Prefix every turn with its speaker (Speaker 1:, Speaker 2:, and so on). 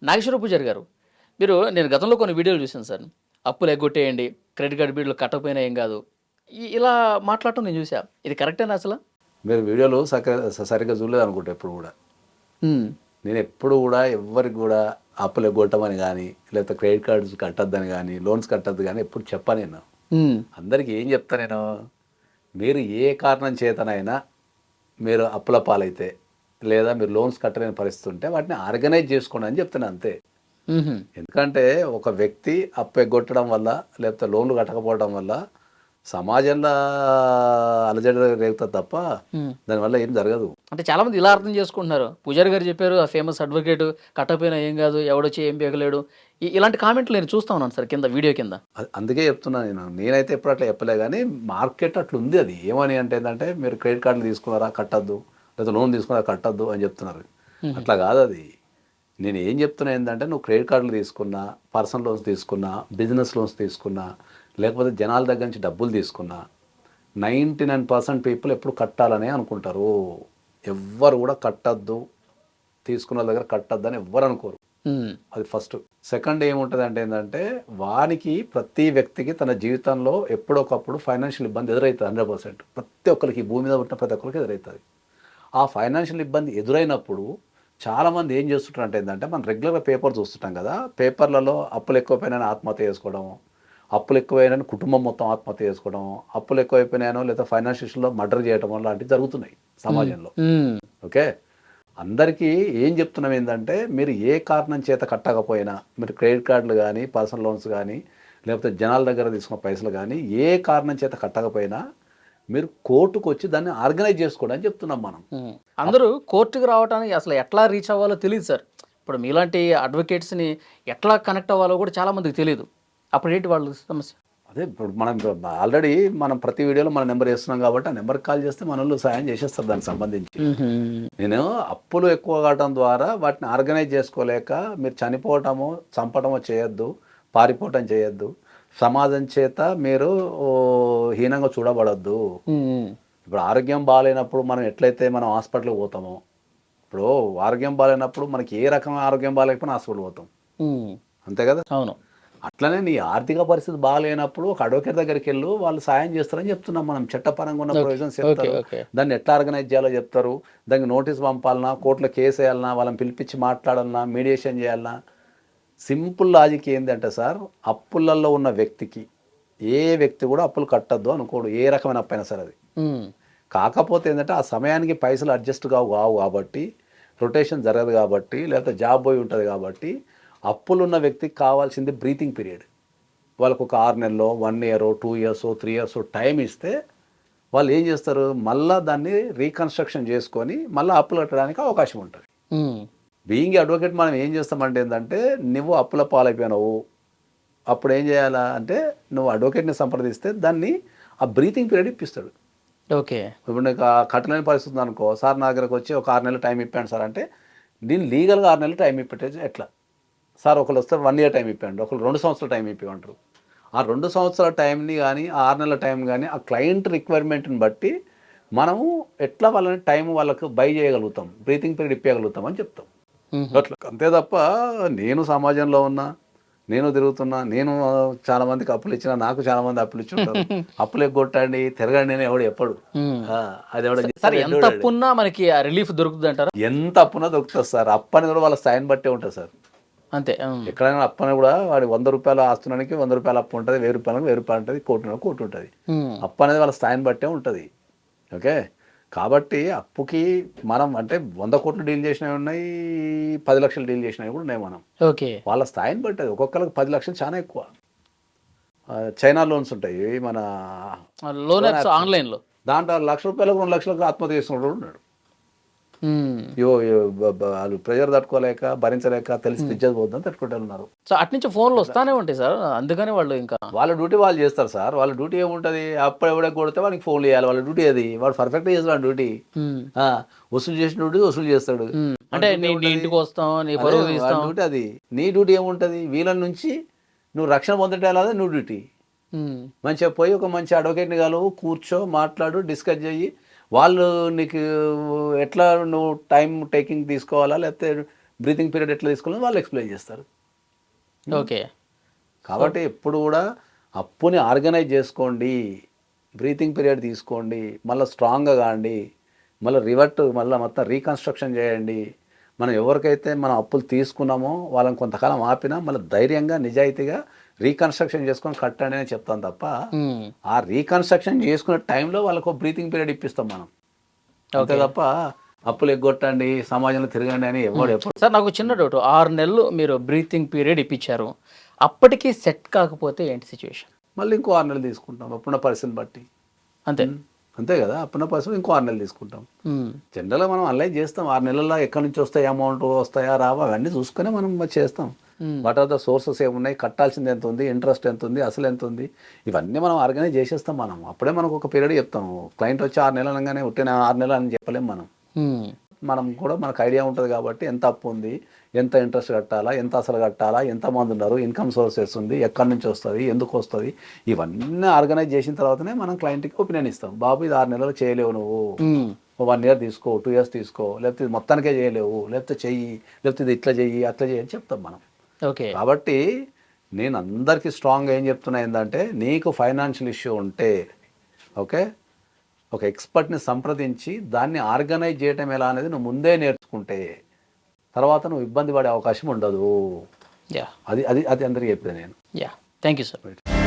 Speaker 1: నాగేశ్వర పూజారి గారు, నేను గతంలో కొన్ని వీడియోలు చూశాను సార్. అప్పులు ఎగ్గొట్టేయండి, క్రెడిట్ కార్డ్ బిల్లు కట్టకపోయినా ఏం కాదు. ఇలా మాట్లాడటం నేను చూసా. ఇది కరెక్టేనా అసలు?
Speaker 2: మీరు వీడియోలు సరిగ్గా చూడలేదు అనుకుంటా ఎప్పుడు కూడా.
Speaker 1: హ్మ్.
Speaker 2: నేను ఎప్పుడు కూడా ఎవ్వరికి కూడా అప్పులు ఎగ్గొట్టమని కానీ, లేకపోతే క్రెడిట్ కార్డ్స్ కట్టద్దని కానీ, లోన్స్ కట్టద్దు కానీ ఎప్పుడు చెప్పను నేను.
Speaker 1: హ్మ్.
Speaker 2: అందరికీ ఏం చెప్తా నేను, మీరు ఏ కారణం చేతనైనా మీరు అప్పుల పాలైతే, లేదా మీరు లోన్స్ కట్టలేని పరిస్థితి ఉంటే వాటిని ఆర్గనైజ్ చేసుకోండి అని చెప్తాను అంతే.
Speaker 1: హుహు.
Speaker 2: ఎందుకంటే ఒక వ్యక్తి అప్పు ఎగ్గొట్టడం వల్ల, లేకపోతే లోన్లు కట్టకపోవడం వల్ల సమాజంలో అలజడి రేగుతుంది తప్ప
Speaker 1: హ్మ్.
Speaker 2: దానివల్ల ఏం జరగదు.
Speaker 1: అంటే చాలామంది ఇలా అర్థం చేసుకుంటున్నారు. పూజారి గారు చెప్పారు, ఆ ఫేమస్ అడ్వకేట్ కట్టకపోయినా ఏం కాదు, ఎవడొచ్చి ఏం పీకలేడు. ఇలాంటి కామెంట్లు నేను చూస్తా ఉన్నాను సార్ కింద వీడియో కింద.
Speaker 2: అందుకే చెప్తున్నా నేను. నేనైతే ఎప్పుడు అట్లా చెప్పలే కానీ మార్కెట్ అట్లా ఉంది. అది ఏమని అంటే ఏంటంటే, మీరు క్రెడిట్ కార్డులు తీసుకున్నారా కట్టద్దు, లేదా లోన్ తీసుకున్నారా కట్టద్దు అని చెప్తున్నారు. అట్లా కాదు అది. నేను ఏం చెప్తున్నా ఏంటంటే, నువ్వు క్రెడిట్ కార్డులు తీసుకున్నా, పర్సనల్ లోన్స్ తీసుకున్నా, బిజినెస్ లోన్స్ తీసుకున్నా, లేకపోతే జనాల దగ్గర నుంచి డబ్బులు తీసుకున్నా, 99% పీపుల్ ఎప్పుడు కట్టాలనే అనుకుంటారు. ఎవ్వరు కూడా కట్టద్దు, తీసుకున్న దగ్గర కట్టద్దు అని ఎవ్వరు అనుకోరు.
Speaker 1: హ్మ్.
Speaker 2: అది ఫస్ట్. సెకండ్ ఏముంటుంది అంటే ఏంటంటే, వానికి ప్రతి వ్యక్తికి తన జీవితంలో ఎప్పుడొకప్పుడు ఫైనాన్షియల్ ఇబ్బంది ఎదురవుతుంది. 100% ప్రతి ఒక్కరికి, భూమి మీద పుట్టిన ప్రతి ఒక్కరికి ఎదురవుతుంది. ఆ ఫైనాన్షియల్ ఇబ్బంది ఎదురైనప్పుడు చాలామంది ఏం చేస్తుంటారు అంటే ఏంటంటే, మనం రెగ్యులర్గా పేపర్ చూస్తుంటాం కదా, పేపర్లలో అప్పులు ఎక్కువైపోయినా ఆత్మహత్య చేసుకోవడం, అప్పులు ఎక్కువైనా కుటుంబం మొత్తం ఆత్మహత్య చేసుకోవడం, అప్పులు ఎక్కువైపోయినానో లేదా ఫైనాన్షియల్లో మర్డర్ చేయడం లాంటివి జరుగుతున్నాయి సమాజంలో.
Speaker 1: హ్మ్.
Speaker 2: ఓకే. అందరికీ ఏం చెప్తున్నాం ఏంటంటే, మీరు ఏ కారణం చేత కట్టకపోయినా, మీరు క్రెడిట్ కార్డులు కానీ, పర్సనల్ లోన్స్ కానీ, లేకపోతే జనాల దగ్గర తీసుకున్న పైసలు కానీ, ఏ కారణం చేత కట్టకపోయినా మీరు కోర్టుకు వచ్చి దాన్ని ఆర్గనైజ్ చేసుకోండి అని చెప్తున్నాం మనం.
Speaker 1: హ్మ్. అందరూ కోర్ట్‌కి రావటానికి అసలు ఎట్లా రీచ్ అవ్వాలో తెలీదు సార్. ఇప్పుడు మీలాంటి అడ్వకేట్స్‌ని ఎట్లా కనెక్ట్ అవ్వాలో కూడా చాలా మందికి తెలీదు. అప్పుడేంటి వాళ్ళ సమస్య?
Speaker 2: అదే ఇప్పుడు మనం ఆల్రెడీ మనం ప్రతి వీడియోలో మన నెంబర్ వేస్తున్నాం కాబట్టి, ఆ నెంబర్కి కాల్ చేస్తే మన వాళ్ళు సాయం చేసేస్తారు దానికి సంబంధించి.
Speaker 1: హుహు.
Speaker 2: నేను అప్పులు ఎక్కువ కావడం ద్వారా వాటిని ఆర్గనైజ్ చేసుకోలేక మీరు చనిపోవటము, చంపటమో చేయొద్దు, పారిపోవటం చేయొద్దు. సమాజం చేత మీరు హీనంగా చూడబడొద్దు.
Speaker 1: హ్మ్.
Speaker 2: ఇప్పుడు ఆరోగ్యం బాగాలేనప్పుడు మనం ఎట్లయితే మనం హాస్పిటల్కి పోతామో, ఇప్పుడు ఆరోగ్యం బాగాలేనప్పుడు మనకి ఏ రకమైన ఆరోగ్యం బాగాలేకపోయినా హాస్పిటల్ పోతాం.
Speaker 1: హ్మ్.
Speaker 2: అంతే కదా?
Speaker 1: అవును.
Speaker 2: అట్లనే నీ ఆర్థిక పరిస్థితి బాగాలేనప్పుడు ఒక అడ్వకేట్ దగ్గరికి వెళ్ళు, వాళ్ళు సాయం చేస్తారని చెప్తున్నాం మనం. చట్టపరంగా ఉన్న
Speaker 1: ఓకే.
Speaker 2: Provisions
Speaker 1: okay.
Speaker 2: చెప్తారు.
Speaker 1: ఓకే.
Speaker 2: దాన్ని ఎట్లా ఆర్గనైజ్ చేయాలో చెప్తారు. దానికి నోటీస్ పంపాలన్నా, కోర్టులో కేసు వేయాలన్నా, వాళ్ళని పిలిపించి మాట్లాడాలన్నా, మీడియేషన్ చేయాలన్నా. సింపుల్ లాజిక్ ఏంటంటే సార్, అప్పులలో ఉన్న వ్యక్తికి ఏ వ్యక్తి కూడా అప్పులు కట్టద్దు అనుకోడు, ఏ రకమైన అప్పైనా సరే అది.
Speaker 1: హ్మ్.
Speaker 2: కాకపోతే ఏంటంటే, ఆ సమయానికి పైసలు అడ్జస్ట్ కావు కాబట్టి, రొటేషన్ జరగదు కాబట్టి, లేకపోతే జాబ్ పోయి ఉంటుంది కాబట్టి, అప్పులున్న వ్యక్తికి కావాల్సింది బ్రీతింగ్ పీరియడ్. వాళ్ళకు ఒక 6 నెలలో, 1 ఇయర్, 2 ఇయర్స్, 3 ఇయర్స్ టైం ఇస్తే వాళ్ళు ఏం చేస్తారు, మళ్ళీ దాన్ని రీకన్స్ట్రక్షన్ చేసుకొని మళ్ళీ అప్పులు కట్టడానికి అవకాశం ఉంటుంది.
Speaker 1: హ్మ్.
Speaker 2: బీయింగ్ అడ్వకేట్ మనం ఏం చేస్తామంటే ఏంటంటే, నువ్వు అప్పుల పాలైపోయినావు, అప్పుడు ఏం చేయాలా అంటే, నువ్వు అడ్వకేట్ని సంప్రదిస్తే దాన్ని ఆ బ్రీతింగ్ పీరియడ్ ఇప్పిస్తాడు.
Speaker 1: ఓకే.
Speaker 2: ఇప్పుడు నీకు కట్టలేని పరిస్థితి ఉందనుకో, సార్ నా దగ్గరకు వచ్చి ఒక 6 నెలలు టైం ఇప్పాను సార్ అంటే, నేను లీగల్గా 6 నెలలు టైం ఇప్పేది ఎట్లా? సార్ ఒకళ్ళు వస్తే 1 ఇయర్ టైం ఇప్పాడు, ఒకళ్ళు 2 సంవత్సరాల టైం ఇప్పిమంటారు. ఆ 2 సంవత్సరాల టైంని కానీ, ఆ 6 నెలల టైం కానీ, ఆ క్లయింట్ రిక్వైర్మెంట్ని బట్టి మనము ఎట్లా వాళ్ళని టైం వాళ్ళకు బై చేయగలుగుతాం, బ్రీతింగ్ పీరియడ్ ఇప్పగలుగుతాం అని చెప్తాం.
Speaker 1: హుహు.
Speaker 2: అట్లా అంతే తప్ప, నేను సమాజంలో ఉన్నా, నేను తిరుగుతున్నా, నేను చాలా మందికి అప్పులు ఇచ్చినా, నాకు చాలా మంది అప్పులు ఇచ్చి ఉంటారు. అప్పులు ఎగ్గొట్టండి, తిరగండి అని ఎవడు చెప్పడు.
Speaker 1: హ్మ్.
Speaker 2: అది ఎవడో
Speaker 1: సార్
Speaker 2: చెప్తాడు
Speaker 1: ఎంత
Speaker 2: ఎడ్డోడాడు.
Speaker 1: అప్పున్నా మనకి ఆ రిలీఫ్ దొరుకుతదంటారా?
Speaker 2: ఎంత అప్పున్నా దొరుకుతుంది సార్. అప్పు అనేది కూడా వాళ్ళ స్థాయిని బట్టే ఉంటుంది సార్.
Speaker 1: అంతే. హ్మ్.
Speaker 2: ఎక్కడైనా అప్పు అని కూడా వాడి రూ. 100 ఆస్తున్నానికి రూ. 100 అప్పు ఉంటుంది, రూ. 1000 ఉంటుంది, కోటి ఉంటుంది.
Speaker 1: హ్మ్.
Speaker 2: అప్పు అనేది వాళ్ళ స్థాయిని బట్టే ఉంటుంది. ఓకే. కాబట్టి అప్పుకి మనం అంటే 100 కోట్లు డీల్ చేసినవి ఉన్నాయి, 10 లక్షలు డీల్ చేసినవి కూడా ఉన్నాయి మనం.
Speaker 1: ఓకే.
Speaker 2: వాళ్ళ స్థాయిని బట్టి అది. ఒక్కొక్కరికి 10 లక్షలు చాలా ఎక్కువ. చైనా లోన్స్ ఉంటాయి, మన
Speaker 1: లోన్
Speaker 2: లోన్
Speaker 1: యాప్స్
Speaker 2: యాప్స్ ఉంటాయి.
Speaker 1: ఆన్‌లైన్‌లో.
Speaker 2: దాంట్లో రూ. 1,00,000 2,00,000 ఆత్మహత్య చేసుకున్నాడు ఉన్నాడు.
Speaker 1: హ్మ్.
Speaker 2: వాళ్ళు ప్రెజర్ తట్టుకోలేక, భరించలేక, తెలిసి
Speaker 1: హ్మ్.
Speaker 2: ఇజ్జత్ పోతుందని తట్టుకుంటూ ఉన్నారు.
Speaker 1: సో, అటునుంచి ఫోన్‌లు వస్తానే ఉంటాయి సార్. అందుకని వాళ్ళు ఇంకా
Speaker 2: వాళ్ళ డ్యూటీ వాళ్ళు చేస్తారు సార్. వాళ్ళ డ్యూటీ ఏముంటుంది, అప్పుడు ఎవడో కొడితే వానికి ఫోన్లు చేయాలి. వాళ్ళ డ్యూటీ అది. వాడు పర్ఫెక్ట్గా చేస్తాడు వాడి డ్యూటీ.
Speaker 1: హ్మ్.
Speaker 2: ఆ, వసూలు చేసిన డ్యూటీ వసూలు చేస్తాడు.
Speaker 1: హ్మ్.
Speaker 2: వాడి
Speaker 1: అంటే
Speaker 2: డ్యూటీ
Speaker 1: నీ నీ
Speaker 2: ఏముంటుంది,
Speaker 1: ఇంటికొస్తాం, నీ
Speaker 2: అదే
Speaker 1: పరువు
Speaker 2: వాడి
Speaker 1: తీస్తాం.
Speaker 2: డ్యూటీ అది. నీ డ్యూటీ ఏముంటుంది, వీళ్ళ నుంచి నువ్వు రక్షణ పొందటం అదే నువ్వు డ్యూటీ.
Speaker 1: హ్మ్.
Speaker 2: మంచిగా పోయి ఒక మంచి అడ్వకేట్ని కలువు, కూర్చో, మాట్లాడు, డిస్కస్ చెయ్యి. వాళ్ళు నీకు ఎట్లా నువ్వు టైం టేకింగ్ తీసుకోవాలా, లేకపోతే బ్రీతింగ్ పీరియడ్ ఎట్లా తీసుకోవాలని వాళ్ళు ఎక్స్ప్లెయిన్ చేస్తారు.
Speaker 1: ఓకే.
Speaker 2: కాబట్టి ఎప్పుడు కూడా అప్పుని ఆర్గనైజ్ చేసుకోండి, బ్రీతింగ్ పీరియడ్ తీసుకోండి, మళ్ళీ స్ట్రాంగ్గా కాండి, మళ్ళీ మళ్ళీ మొత్తం రీకన్స్ట్రక్షన్ చేయండి. మనం ఎవరికైతే మనం అప్పులు తీసుకున్నామో వాళ్ళని కొంతకాలం ఆపినా మళ్ళీ ధైర్యంగా నిజాయితీగా రీకన్స్ట్రక్షన్ చేసుకొని కట్టండి అని చెప్తాం తప్ప ఆ రీకన్స్ట్రక్షన్ చేసుకునే టైంలో వాళ్ళకు బ్రీతింగ్ పీరియడ్ ఇప్పిస్తాం మనం. అంతే తప్ప అప్పులు ఎగ్గొట్టండి, సమాజంలో తిరగండి అని ఎప్పుడు.
Speaker 1: సార్ నాకు చిన్న డౌట్, 6 నెలలు మీరు బ్రీతింగ్ పీరియడ్ ఇప్పించారు, అప్పటికి సెట్ కాకపోతే ఏంటి సిచ్యువేషన్?
Speaker 2: మళ్ళీ ఇంకో 6 నెలలు తీసుకుంటాం అప్పుడున్న పరిస్థితిని బట్టి.
Speaker 1: అంతే
Speaker 2: అంతే కదా, అప్పుడున్న పరిస్థితి ఇంకో 6 నెలలు తీసుకుంటాం. జనరల్గా మనం అనలైజ్ చేస్తాం 6 నెలల్లో ఎక్కడి నుంచి వస్తాయి, అమౌంట్ వస్తాయా రావా అవన్నీ చూసుకునే మనం చేస్తాం. వాట్ ఆర్ ద సోర్సెస్ ఏమున్నాయి, కట్టాల్సింది ఎంత ఉంది, ఇంట్రెస్ట్ ఎంత ఉంది, అసలు ఎంత ఉంది, ఇవన్నీ మనం ఆర్గనైజ్ చేసేస్తాం. మనం అప్పుడే మనకు ఒక పీరియడ్ చెప్తాము. క్లయింట్ వచ్చి 6 నెలలు అనగానే ఉట్టిన 6 నెలలు అని చెప్పలేం మనం. మనం కూడా మనకు ఐడియా ఉంటుంది కాబట్టి ఎంత అప్పు ఉంది, ఎంత ఇంట్రెస్ట్ కట్టాలా, ఎంత అసలు కట్టాలా, ఎంతమంది ఉన్నారు, ఇన్కమ్ సోర్సెస్ ఉంది, ఎక్కడి నుంచి వస్తుంది, ఎందుకు వస్తుంది, ఇవన్నీ ఆర్గనైజ్ చేసిన తర్వాతనే మనం క్లయింట్కి ఒపీనియన్ ఇస్తాం. బాబు ఇది 6 నెలలు చేయలేవు నువ్వు, 1 ఇయర్ తీసుకో, 2 ఇయర్స్ తీసుకో, లేకపోతే ఇది మొత్తానికే చేయలేవు, లేకపోతే చెయ్యి, లేకపోతే ఇది ఇట్లా చెయ్యి, అట్లా చెయ్యి అని చెప్తాం మనం.
Speaker 1: ఓకే.
Speaker 2: కాబట్టి నేను అందరికీ స్ట్రాంగ్గా ఏం చెప్తున్నా ఏంటంటే, నీకు ఫైనాన్షియల్ ఇష్యూ ఉంటే ఓకే, ఒక ఎక్స్పర్ట్ని సంప్రదించి దాన్ని ఆర్గనైజ్ చేయటం ఎలా అనేది నువ్వు ముందే నేర్చుకుంటే తర్వాత నువ్వు ఇబ్బంది పడే అవకాశం ఉండదు.
Speaker 1: యా
Speaker 2: అది అది అది అందరికీ చెప్పేది నేను.
Speaker 1: Yeah thank you sir.